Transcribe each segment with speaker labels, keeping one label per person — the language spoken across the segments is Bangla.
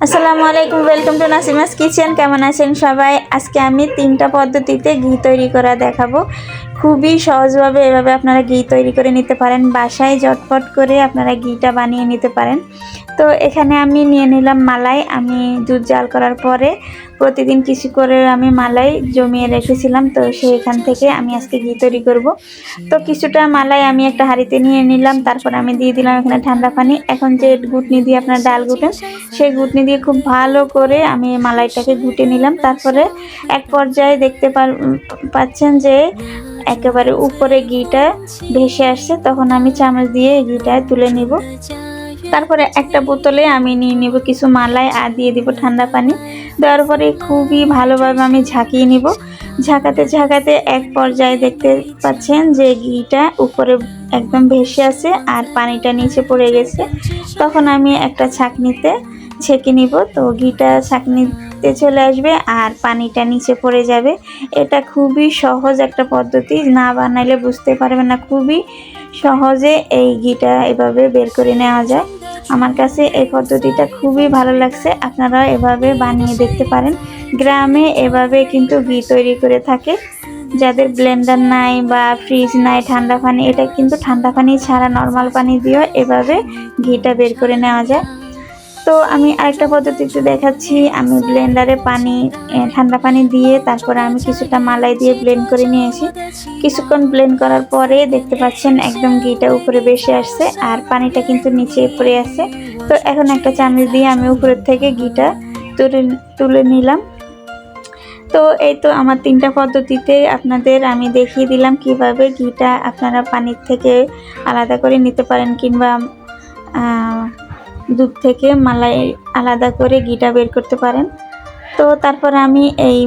Speaker 1: আসসালামু আলাইকুম, ওয়েলকাম টু নাসিমাস কিচেন। কেমন আছেন সবাই? আজকে আমি 3টা পদ্ধতিতে ঘি তৈরি করা দেখাবো। খুবই সহজভাবে এভাবে আপনারা ঘি তৈরি করে নিতে পারেন, বাসায় ঝটপট করে আপনারা ঘিটা বানিয়ে নিতে পারেন। তো এখানে আমি নিয়ে নিলাম মালাই। আমি দুধ জাল করার পরে প্রতিদিন কিছু করে আমি মালাই জমিয়ে রেখেছিলাম, তো সেইখান থেকে আমি আজকে ঘি তৈরি করব। তো কিছুটা মালাই আমি একটা হাঁড়িতে নিয়ে নিলাম, তারপর আমি দিয়ে দিলাম এখানে ঠান্ডা পানি। এখন যে ঘুটনি দিয়ে আপনার ডাল ঘুটেন, সেই ঘুটনি দিয়ে খুব ভালো করে আমি মালাইটাকে ঘুটে নিলাম। তারপরে এক পর্যায়ে দেখতে পাচ্ছেন যে একেবারে উপরে ঘিটা ভেসে আসছে, তখন আমি চামচ দিয়ে ঘিটা তুলে নিব। তারপরে একটা বোতলে আমি নিয়ে নিব কিছু মালাই আর দিয়ে দিব ঠান্ডা পানি। দেওয়ার পরে খুবই ভালোভাবে আমি ঝাঁকিয়ে নিব। ঝাঁকাতে ঝাঁকাতে এক পর্যায়ে দেখতে পাচ্ছেন যে ঘিটা উপরে একদম ভেসে আছে আর পানিটা নিচে পড়ে গেছে। তখন আমি একটা ছাঁকনিতে ছেঁকে নিব, তো ঘিটা ছাঁকনিতে চলে আসবে আর পানিটা নিচে পড়ে যাবে। এটা খুবই সহজ একটা পদ্ধতি, না বানাইলে বুঝতে পারবেন না। খুবই সহজে এই ঘিটা এভাবে বের করে নেওয়া যায়। আমার কাছে এই পদ্ধতিটা খুবই ভালো লাগছে, আপনারা এভাবে বানিয়ে দেখতে পারেন। গ্রামে এভাবে কিন্তু ঘি তৈরি করে থাকে। যাদের ব্লেন্ডার নাই বা ফ্রিজ নাই, ঠান্ডা পানি, এটা কিন্তু ঠান্ডা পানি ছাড়া নর্মাল পানি দিয়েও এভাবে ঘিটা বের করে নেওয়া যায়। তো আমি আরেকটা পদ্ধতিতে দেখাচ্ছি। আমি ব্লেন্ডারে ঠান্ডা পানি দিয়ে তারপরে আমি কিছুটা মালাই দিয়ে ব্লেন্ড করে নিয়েছি। কিছুক্ষণ ব্লেন্ড করার পরে দেখতে পাচ্ছেন একদম ঘিটা উপরে ভেসে আসছে আর পানিটা কিন্তু নিচে পড়ে আছে। তো এখন একটা চামচ দিয়ে আমি উপরের থেকে ঘিটা তুলে নিলাম। তো এই তো আমার 3টা পদ্ধতিতে আপনাদের আমি দেখিয়ে দিলাম কিভাবে ঘিটা আপনারা পানির থেকে আলাদা করে নিতে পারেন, কিংবা দুধ থেকে মালাই আলাদা করে ঘিটা বের করতে পারেন। তো তারপর আমি এই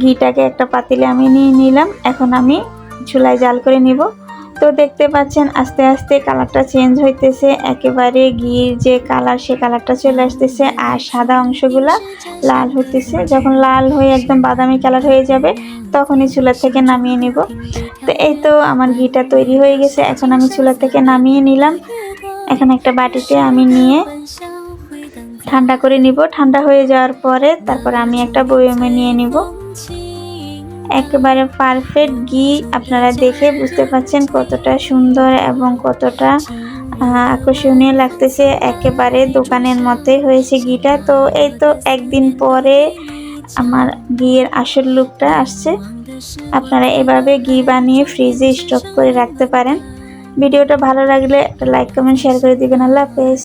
Speaker 1: ঘিটাকে একটা পাতিলে আমি নিয়ে নিলাম। এখন আমি চুলায় জাল করে নিব। তো দেখতে পাচ্ছেন আস্তে আস্তে কালারটা চেঞ্জ হইতেছে, একেবারে ঘির যে কালার সে কালারটা চলে আসতেছে আর সাদা অংশগুলা লাল হইতেছে। যখন লাল হয়ে একদম বাদামি কালার হয়ে যাবে তখনই চুলা থেকে নামিয়ে নিব। তো এই তো আমার ঘিটা তৈরি হয়ে গেছে। এখন আমি চুলা থেকে নামিয়ে নিলাম। এখন একটা বাটিতে আমি নিয়ে ঠান্ডা করে নিব। ঠান্ডা হয়ে যাওয়ার পরে তারপর আমি একটা বয়মে নিয়ে নিব। একেবারে পারফেক্ট ঘি, আপনারা দেখে বুঝতে পাচ্ছেন কতটা সুন্দর এবং কতটা আকর্ষণীয় লাগতেছে। একেবারে দোকানের মতোই হয়েছে ঘিটা। তো এই তো একদিন পরে আমার ঘিয়ের আসল লুকটা আসছে। আপনারা এভাবে ঘি বানিয়ে ফ্রিজে স্টক করে রাখতে পারেন। ভিডিওটা ভালো লাগলে একটা লাইক কমেন্ট শেয়ার করে দিবেন। আল্লাহ হাফেজ।